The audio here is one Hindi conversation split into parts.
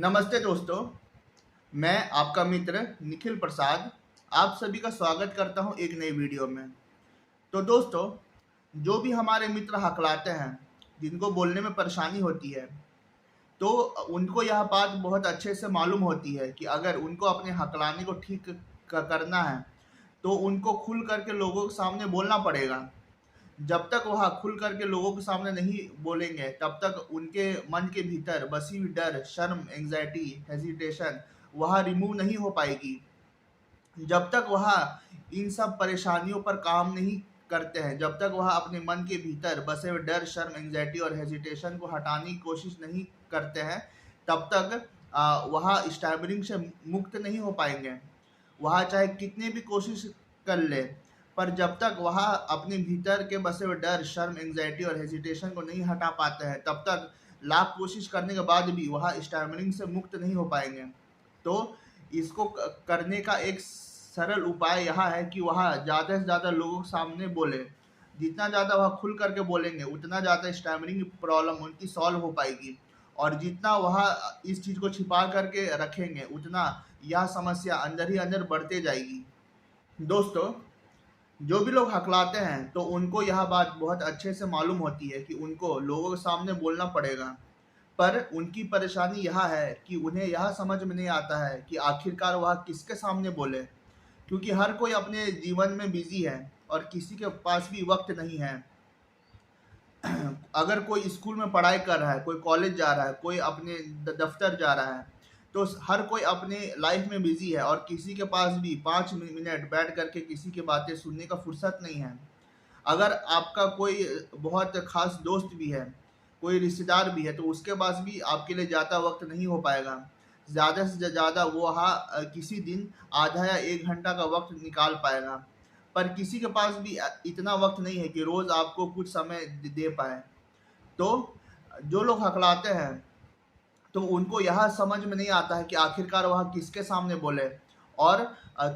नमस्ते दोस्तों, मैं आपका मित्र निखिल प्रसाद आप सभी का स्वागत करता हूं एक नई वीडियो में। तो दोस्तों, जो भी हमारे मित्र हकलाते हैं, जिनको बोलने में परेशानी होती है, तो उनको यह बात बहुत अच्छे से मालूम होती है कि अगर उनको अपने हकलाने को ठीक करना है, तो उनको खुल करके लोगों के सामने बोलना पड़ेगा। जब तक वह खुल करके लोगों के सामने नहीं बोलेंगे, तब तक उनके मन के भीतर बसी हुई डर, शर्म, एंग्जाइटी, हेजिटेशन वह रिमूव नहीं हो पाएगी। जब तक वह इन सब परेशानियों पर काम नहीं करते हैं, जब तक वह अपने मन के भीतर बसे हुए डर, शर्म, एंग्जाइटी और हेजिटेशन को हटाने की कोशिश नहीं करते हैं, तब तक वह स्टैमरिंग से मुक्त नहीं हो पाएंगे। वह चाहे कितनी भी कोशिश कर ले, पर जब तक वह अपने भीतर के बसे हुए डर, शर्म, एंग्जाइटी और हेजिटेशन को नहीं हटा पाते हैं, तब तक लाख कोशिश करने के बाद भी वह स्टैमरिंग से मुक्त नहीं हो पाएंगे। तो इसको करने का एक सरल उपाय यह है कि वह ज़्यादा से ज़्यादा लोगों के सामने बोले। जितना ज़्यादा वह खुल करके बोलेंगे, उतना ज़्यादा स्टैमरिंग की प्रॉब्लम उनकी सॉल्व हो पाएगी। और जितना वह इस चीज़ को छिपा करके रखेंगे, उतना यह समस्या अंदर ही अंदर बढ़ते जाएगी। दोस्तों, जो भी लोग हकलाते हैं, तो उनको यह बात बहुत अच्छे से मालूम होती है कि उनको लोगों के सामने बोलना पड़ेगा। पर उनकी परेशानी यह है कि उन्हें यह समझ में नहीं आता है कि आखिरकार वह किसके सामने बोले, क्योंकि हर कोई अपने जीवन में बिजी है और किसी के पास भी वक्त नहीं है। अगर कोई स्कूल में पढ़ाई कर रहा है, कोई कॉलेज जा रहा है, कोई अपने दफ्तर जा रहा है, तो हर कोई अपने लाइफ में बिजी है और किसी के पास भी 5 मिनट बैठ करके किसी की बातें सुनने का फुर्सत नहीं है। अगर आपका कोई बहुत खास दोस्त भी है, कोई रिश्तेदार भी है, तो उसके पास भी आपके लिए ज़्यादा वक्त नहीं हो पाएगा। ज़्यादा से ज़्यादा वो किसी दिन आधा या 1 घंटा का वक्त निकाल पाएगा। पर किसी के पास भी इतना वक्त नहीं है कि रोज़ आपको कुछ समय दे पाए। तो जो लोग हकलाते हैं, तो उनको यह समझ में नहीं आता है कि आखिरकार वह किसके सामने बोले और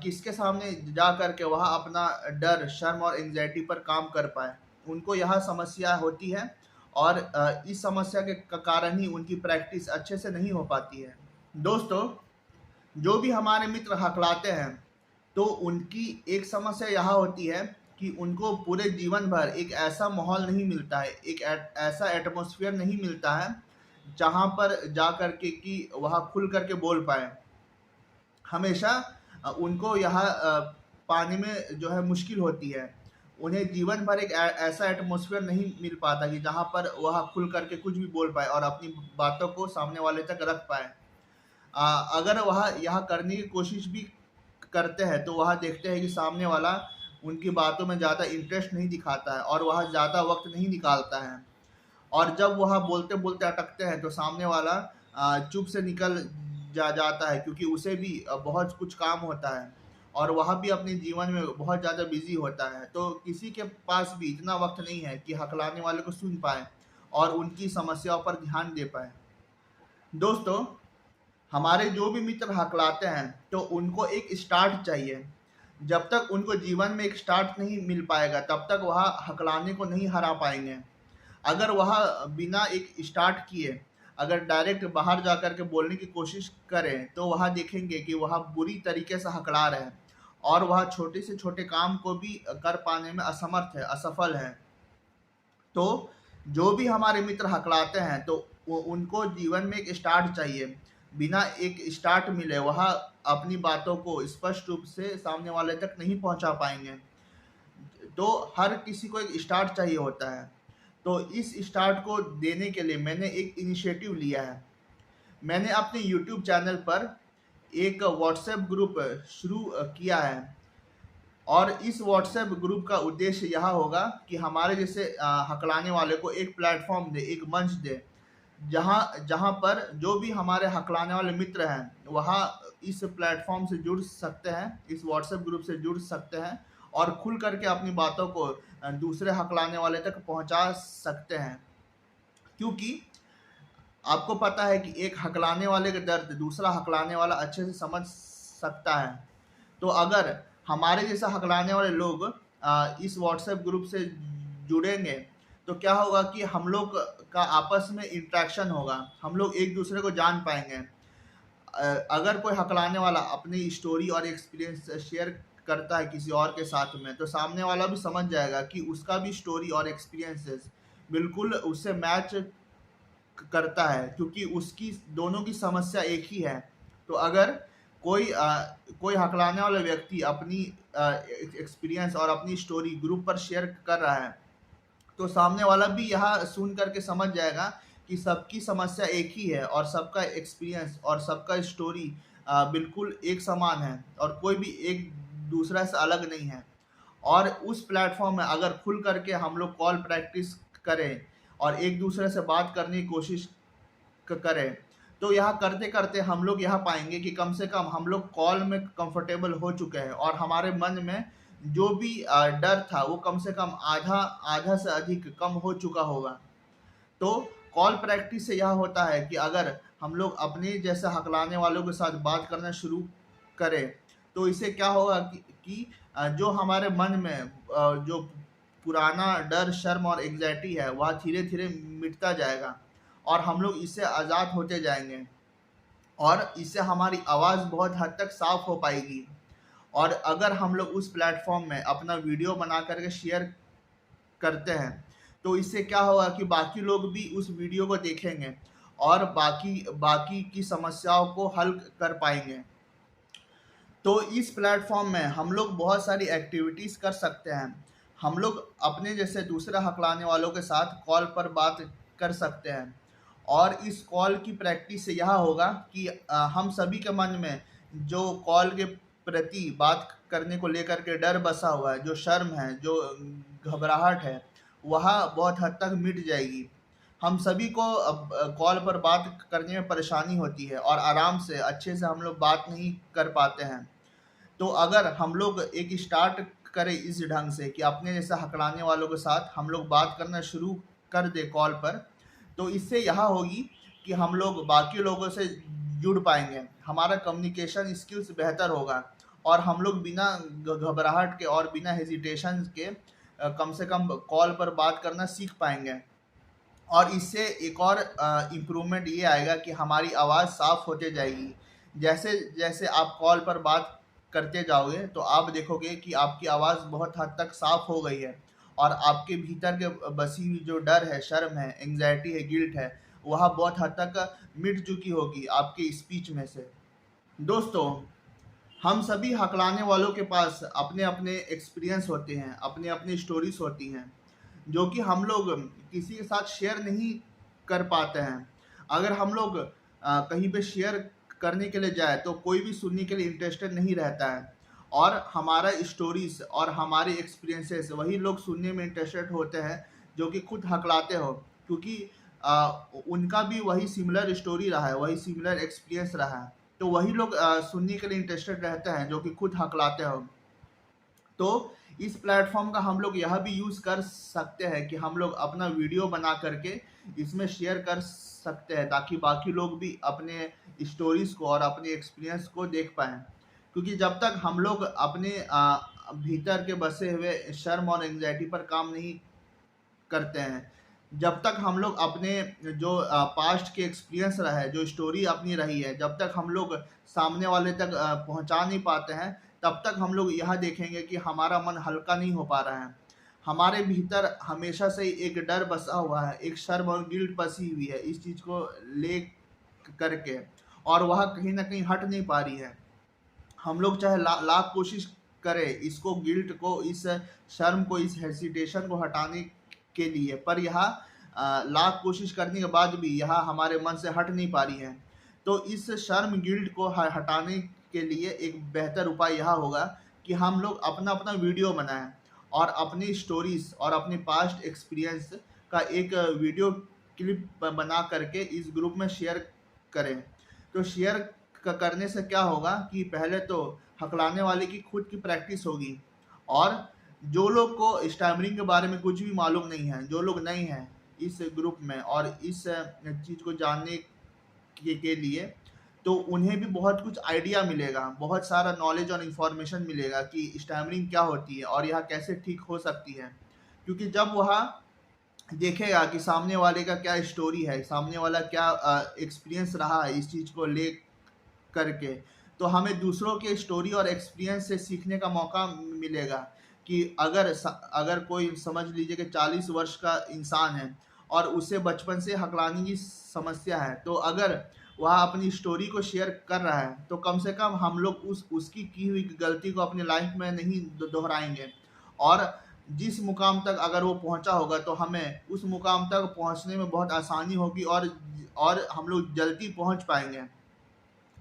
किसके सामने जा कर के वह अपना डर, शर्म और एंग्जाइटी पर काम कर पाए। उनको यह समस्या होती है और इस समस्या के कारण ही उनकी प्रैक्टिस अच्छे से नहीं हो पाती है। दोस्तों, जो भी हमारे मित्र हकलाते हैं, तो उनकी एक समस्या यह होती है कि उनको पूरे जीवन भर एक ऐसा माहौल नहीं मिलता है, एक ऐसा एटमॉस्फेयर नहीं मिलता है, जहाँ पर जा कर के कि वह खुल करके बोल पाए। हमेशा उनको यह पाने में जो है मुश्किल होती है। उन्हें जीवन भर एक ऐसा एटमॉस्फेयर नहीं मिल पाता कि जहाँ पर वह खुल करके कुछ भी बोल पाए और अपनी बातों को सामने वाले तक रख पाए। अगर वह यह करने की कोशिश भी करते हैं, तो वह देखते हैं कि सामने वाला उनकी बातों में ज़्यादा इंटरेस्ट नहीं दिखाता है और वह ज़्यादा वक्त नहीं निकालता है। और जब वह बोलते बोलते अटकते हैं, तो सामने वाला चुप से निकल जाता है, क्योंकि उसे भी बहुत कुछ काम होता है और वह भी अपने जीवन में बहुत ज़्यादा बिजी होता है। तो किसी के पास भी इतना वक्त नहीं है कि हकलाने वाले को सुन पाए और उनकी समस्याओं पर ध्यान दे पाए। दोस्तों, हमारे जो भी मित्र हकलाते हैं, तो उनको एक स्टार्ट चाहिए। जब तक उनको जीवन में एक स्टार्ट नहीं मिल पाएगा, तब तक वह हकलाने को नहीं हरा पाएंगे। अगर वह बिना एक स्टार्ट किए अगर डायरेक्ट बाहर जा कर के बोलने की कोशिश करें, तो वह देखेंगे कि वह बुरी तरीके से हकला रहे हैं और वह छोटे से छोटे काम को भी कर पाने में असमर्थ है, असफल है। तो जो भी हमारे मित्र हकलाते हैं, तो उनको जीवन में एक स्टार्ट चाहिए। बिना एक स्टार्ट मिले वह अपनी बातों को स्पष्ट रूप से सामने वाले तक नहीं पहुंचा पाएंगे। तो हर किसी को एक स्टार्ट चाहिए होता है। तो इस स्टार्ट को देने के लिए मैंने एक इनिशिएटिव लिया है। मैंने अपने यूट्यूब चैनल पर एक व्हाट्सएप ग्रुप शुरू किया है और इस व्हाट्सएप ग्रुप का उद्देश्य यह होगा कि हमारे जैसे हकलाने वाले को एक प्लेटफॉर्म दे, एक मंच दे, जहाँ जहाँ पर जो भी हमारे हकलाने वाले मित्र हैं, वहाँ इस प्लेटफॉर्म से जुड़ सकते हैं, इस व्हाट्सएप ग्रुप से जुड़ सकते हैं और खुल करके अपनी बातों को दूसरे हकलाने वाले तक पहुँचा सकते हैं। क्योंकि आपको पता है कि एक हकलाने वाले का दर्द दूसरा हकलाने वाला अच्छे से समझ सकता है। तो अगर हमारे जैसा हकलाने वाले लोग इस व्हाट्सएप ग्रुप से जुड़ेंगे, तो क्या होगा कि हम लोग का आपस में इंटरेक्शन होगा, हम लोग एक दूसरे को जान पाएंगे। अगर कोई हकलाने वाला अपनी स्टोरी और एक्सपीरियंस शेयर करता है किसी और के साथ में, तो सामने वाला भी समझ जाएगा कि उसका भी स्टोरी और एक्सपीरियंसेस बिल्कुल उससे मैच करता है, क्योंकि उसकी दोनों की समस्या एक ही है। तो अगर कोई हकलाने वाला व्यक्ति अपनी एक्सपीरियंस और अपनी स्टोरी ग्रुप पर शेयर कर रहा है, तो सामने वाला भी यह सुन करके समझ जाएगा कि सबकी समस्या एक ही है और सबका एक्सपीरियंस और सबका स्टोरी बिल्कुल एक समान है और कोई भी एक दूसरा से अलग नहीं है। और उस प्लेटफॉर्म में अगर खुल करके हम लोग कॉल प्रैक्टिस करें और एक दूसरे से बात करने की कोशिश करें, तो यह करते करते हम लोग यह पाएंगे कि कम से कम हम लोग कॉल में कंफर्टेबल हो चुके हैं और हमारे मन में जो भी डर था वो कम से कम आधा आधा से अधिक कम हो चुका होगा। तो कॉल प्रैक्टिस से यह होता है कि अगर हम लोग अपने जैसे हकलाने वालों के साथ बात करना शुरू करें, तो इससे क्या होगा कि जो हमारे मन में जो पुराना डर, शर्म और एग्जाइटी है वह धीरे धीरे मिटता जाएगा और हम लोग इससे आज़ाद होते जाएंगे और इससे हमारी आवाज़ बहुत हद तक साफ हो पाएगी। और अगर हम लोग उस प्लेटफॉर्म में अपना वीडियो बना करके शेयर करते हैं, तो इससे क्या होगा कि बाकी लोग भी उस वीडियो को देखेंगे और बाकी बाकी की समस्याओं को हल कर पाएंगे। तो इस प्लेटफॉर्म में हम लोग बहुत सारी एक्टिविटीज़ कर सकते हैं। हम लोग अपने जैसे दूसरे हकलाने वालों के साथ कॉल पर बात कर सकते हैं और इस कॉल की प्रैक्टिस से यह होगा कि हम सभी के मन में जो कॉल के प्रति बात करने को लेकर के डर बसा हुआ है, जो शर्म है, जो घबराहट है, वह बहुत हद तक मिट जाएगी। हम सभी को अब कॉल पर बात करने में परेशानी होती है और आराम से अच्छे से हम लोग बात नहीं कर पाते हैं। तो अगर हम लोग एक स्टार्ट करें इस ढंग से कि अपने जैसे हकलाने वालों के साथ हम लोग बात करना शुरू कर दे कॉल पर, तो इससे यह होगी कि हम लोग बाकी लोगों से जुड़ पाएंगे, हमारा कम्युनिकेशन स्किल्स बेहतर होगा और हम लोग बिना घबराहट के और बिना हेजिटेशन के कम से कम कॉल पर बात करना सीख पाएंगे। और इससे एक और इम्प्रूवमेंट ये आएगा कि हमारी आवाज़ साफ होते जाएगी। जैसे जैसे आप कॉल पर बात करते जाओगे, तो आप देखोगे कि आपकी आवाज़ बहुत हद तक साफ हो गई है और आपके भीतर के बसी हुई जो डर है, शर्म है, एंग्जाइटी है, गिल्ट है, वह बहुत हद तक मिट चुकी होगी आपके स्पीच में से। दोस्तों, हम सभी हकलाने वालों के पास अपने अपने एक्सपीरियंस होते हैं, अपने अपने स्टोरीज होती हैं, जो कि हम लोग किसी के साथ शेयर नहीं कर पाते हैं। अगर हम लोग कहीं पे शेयर करने के लिए जाए, तो कोई भी सुनने के लिए इंटरेस्टेड नहीं रहता है और हमारा स्टोरीज और हमारे एक्सपीरियंसेस वही लोग सुनने में इंटरेस्टेड होते हैं जो कि खुद हकलाते हो, क्योंकि उनका भी वही सिमिलर स्टोरी रहा है, वही सिमिलर एक्सपीरियंस रहा है। तो वही लोग सुनने के लिए इंटरेस्टेड रहते हैं जो कि खुद हकलाते हो। तो इस प्लेटफॉर्म का हम लोग यह भी यूज़ कर सकते हैं कि हम लोग अपना वीडियो बना करके इसमें शेयर कर सकते हैं, ताकि बाकी लोग भी अपने स्टोरीज़ को और अपने एक्सपीरियंस को देख पाएँ। क्योंकि जब तक हम लोग अपने भीतर के बसे हुए शर्म और एंग्जाइटी पर काम नहीं करते हैं, जब तक हम लोग अपने जो पास्ट के एक्सपीरियंस रहा है, जो स्टोरी अपनी रही है, जब तक हम लोग सामने वाले तक पहुंचा नहीं पाते हैं, तब तक हम लोग यह देखेंगे कि हमारा मन हल्का नहीं हो पा रहा है। हमारे भीतर हमेशा से ही एक डर बसा हुआ है, एक शर्म और गिल्ट बसी हुई है इस चीज़ को ले करके, और वह कहीं ना कहीं हट नहीं पा रही है। हम लोग चाहे लाख कोशिश करें इसको, गिल्ट को, इस शर्म को, इस हेसिटेशन को हटाने के लिए, पर यह लाख कोशिश करने के बाद भी यह हमारे मन से हट नहीं पा रही है। तो इस शर्म गिल्ट को हटाने के लिए एक बेहतर उपाय यह होगा कि हम लोग अपना अपना वीडियो बनाएं और अपनी स्टोरीज और अपने पास्ट एक्सपीरियंस का एक वीडियो क्लिप बना करके इस ग्रुप में शेयर करें। तो शेयर करने से क्या होगा कि पहले तो हकलाने वाले की खुद की प्रैक्टिस होगी, और जो लोग को स्टैमरिंग के बारे में कुछ भी मालूम नहीं है, जो लोग नहीं हैं इस ग्रुप में और इस चीज़ को जानने के लिए, तो उन्हें भी बहुत कुछ आइडिया मिलेगा, बहुत सारा नॉलेज और इन्फॉर्मेशन मिलेगा कि स्टैमरिंग क्या होती है और यह कैसे ठीक हो सकती है। क्योंकि जब वह देखेगा कि सामने वाले का क्या स्टोरी है, सामने वाला क्या एक्सपीरियंस रहा है इस चीज़ को ले करके, तो हमें दूसरों के स्टोरी और एक्सपीरियंस से सीखने का मौका मिलेगा कि अगर कोई समझ लीजिए कि 40 वर्ष का इंसान है और उसे बचपन से हकलाने की समस्या है, तो अगर वह अपनी स्टोरी को शेयर कर रहा है तो कम से कम हम लोग उसकी की हुई गलती को अपनी लाइफ में नहीं दोहराएंगे। और जिस मुकाम तक अगर वो पहुंचा होगा तो हमें उस मुकाम तक पहुंचने में बहुत आसानी होगी, और हम लोग जल्दी पहुंच पाएंगे।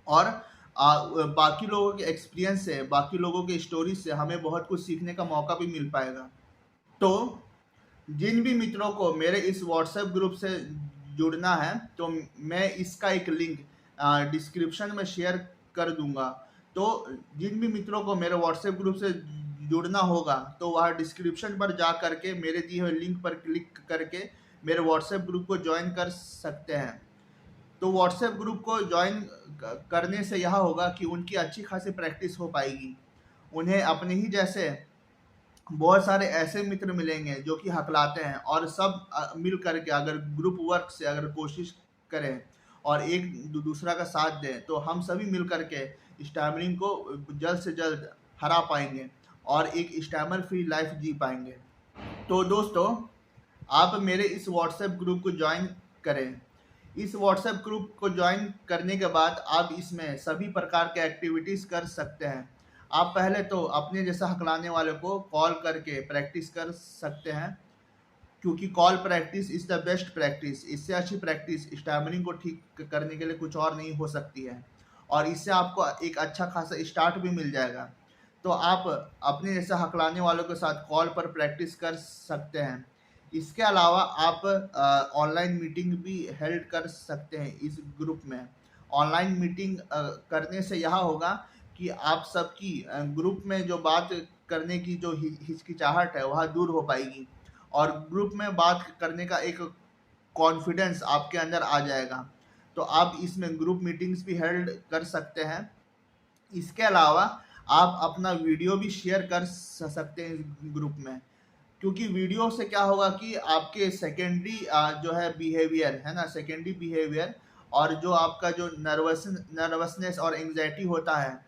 और बाकी लोगों के एक्सपीरियंस से, बाकी लोगों के स्टोरी से हमें बहुत कुछ सीखने का मौका भी मिल पाएगा। तो जिन भी मित्रों को मेरे इस व्हाट्सएप ग्रुप से जुड़ना है, तो मैं इसका एक लिंक डिस्क्रिप्शन में शेयर कर दूंगा। तो जिन भी मित्रों को मेरे व्हाट्सएप ग्रुप से जुड़ना होगा तो वह डिस्क्रिप्शन पर जा करके मेरे दिए हुए लिंक पर क्लिक करके मेरे व्हाट्सएप ग्रुप को ज्वाइन कर सकते हैं। तो व्हाट्सएप ग्रुप को ज्वाइन करने से यह होगा कि उनकी अच्छी खासी प्रैक्टिस हो पाएगी। उन्हें अपने ही जैसे बहुत सारे ऐसे मित्र मिलेंगे जो कि हकलाते हैं, और सब मिल करके अगर ग्रुप वर्क से अगर कोशिश करें और एक दूसरा का साथ दें, तो हम सभी मिल करके स्टैमरिंग को जल्द से जल्द हरा पाएंगे और एक स्टैमर फ्री लाइफ जी पाएंगे। तो दोस्तों, आप मेरे इस व्हाट्सएप ग्रुप को ज्वाइन करें। इस व्हाट्सएप ग्रुप को ज्वाइन करने के बाद आप इसमें सभी प्रकार के एक्टिविटीज़ कर सकते हैं। आप पहले तो अपने जैसा हकलाने वाले को कॉल करके प्रैक्टिस कर सकते हैं, क्योंकि call practice is the best practice. इससे अच्छी प्रैक्टिस स्टैमरिंग को ठीक करने के लिए कुछ और नहीं हो सकती है, और इससे आपको एक अच्छा खासा स्टार्ट भी मिल जाएगा। तो आप अपने जैसा हकलाने वालों के साथ कॉल पर प्रैक्टिस कर सकते हैं। इसके अलावा आप ऑनलाइन मीटिंग भी हेल्ड कर सकते हैं इस ग्रुप में। ऑनलाइन मीटिंग करने से यह होगा कि आप सबकी ग्रुप में जो बात करने की जो हिचकिचाहट है वह दूर हो पाएगी, और ग्रुप में बात करने का एक कॉन्फिडेंस आपके अंदर आ जाएगा। तो आप इसमें ग्रुप मीटिंग्स भी हेल्ड कर सकते हैं। इसके अलावा आप अपना वीडियो भी शेयर कर सकते हैं इस ग्रुप में, क्योंकि वीडियो से क्या होगा कि आपके सेकेंडरी जो है बिहेवियर है ना, सेकेंडरी बिहेवियर और जो आपका जो नर्वसनेस और एंग्जाइटी होता है,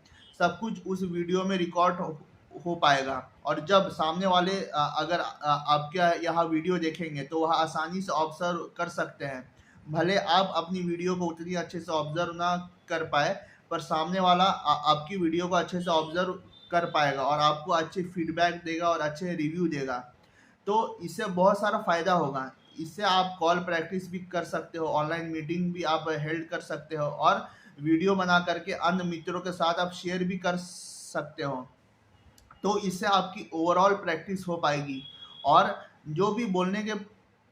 सब कुछ उस वीडियो में रिकॉर्ड हो पाएगा। और जब सामने वाले अगर आपका यहाँ वीडियो देखेंगे तो वह आसानी से ऑब्जर्व कर सकते हैं। भले आप अपनी वीडियो को उतनी अच्छे से ऑब्जर्व ना कर पाए, पर सामने वाला आपकी वीडियो को अच्छे से ऑब्जर्व कर पाएगा और आपको अच्छे फीडबैक देगा और अच्छे रिव्यू देगा। तो इससे बहुत सारा फ़ायदा होगा। इससे आप कॉल प्रैक्टिस भी कर सकते हो, ऑनलाइन मीटिंग भी आप हेल्ड कर सकते हो, और वीडियो बना करके अन्य मित्रों के साथ आप शेयर भी कर सकते हो। तो इससे आपकी ओवरऑल प्रैक्टिस हो पाएगी, और जो भी बोलने के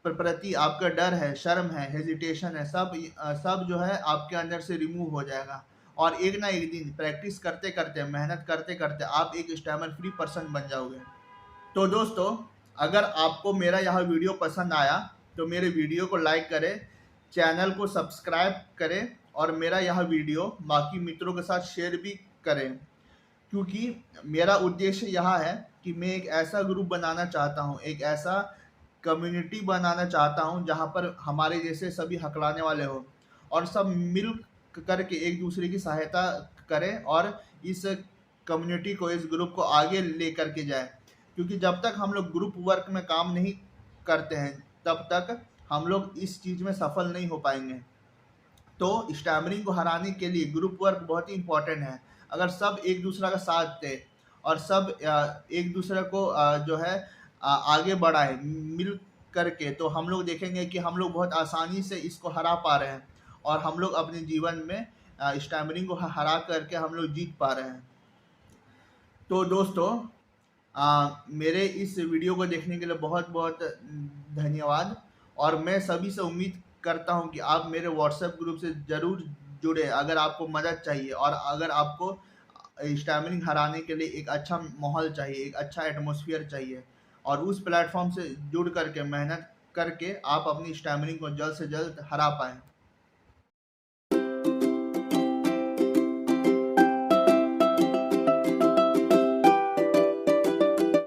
प्रति आपका डर है, शर्म है, हेजिटेशन है, सब जो है आपके अंदर से रिमूव हो जाएगा। और एक ना एक दिन प्रैक्टिस करते करते, मेहनत करते करते आप एक स्टैमर फ्री पर्सन बन जाओगे। तो दोस्तों, अगर आपको मेरा यह वीडियो पसंद आया तो मेरे वीडियो को लाइक करें, चैनल को सब्सक्राइब करें, और मेरा यह वीडियो बाकी मित्रों के साथ शेयर भी करें, क्योंकि मेरा उद्देश्य यह है कि मैं एक ऐसा ग्रुप बनाना चाहता हूँ, एक ऐसा कम्युनिटी बनाना चाहता हूँ जहाँ पर हमारे जैसे सभी हकलाने वाले हो, और सब मिल करके एक दूसरे की सहायता करें और इस कम्युनिटी को, इस ग्रुप को आगे ले करके जाए। क्योंकि जब तक हम लोग ग्रुप वर्क में काम नहीं करते हैं तब तक हम लोग इस चीज़ में सफल नहीं हो पाएंगे। तो स्टैमरिंग को हराने के लिए ग्रुप वर्क बहुत ही इम्पोर्टेंट है। अगर सब एक दूसरे का साथ दें और सब एक दूसरे को जो है आगे बढ़ाए मिल करके, तो हम लोग देखेंगे कि हम लोग बहुत आसानी से इसको हरा पा रहे हैं, और हम लोग अपने जीवन में स्टैमरिंग को हरा करके हम लोग जीत पा रहे हैं। तो दोस्तों, मेरे इस वीडियो को देखने के लिए बहुत बहुत धन्यवाद, और मैं सभी से उम्मीद करता हूं कि आप मेरे व्हाट्सएप ग्रुप से ज़रूर जुड़े अगर आपको मदद चाहिए, और अगर आपको स्टैमरिंग हराने के लिए एक अच्छा माहौल चाहिए, एक अच्छा एटमॉस्फेयर चाहिए, और उस प्लेटफॉर्म से जुड़ करके मेहनत करके आप अपनी स्टैमरिंग को जल्द से जल्द हरा पाएँ।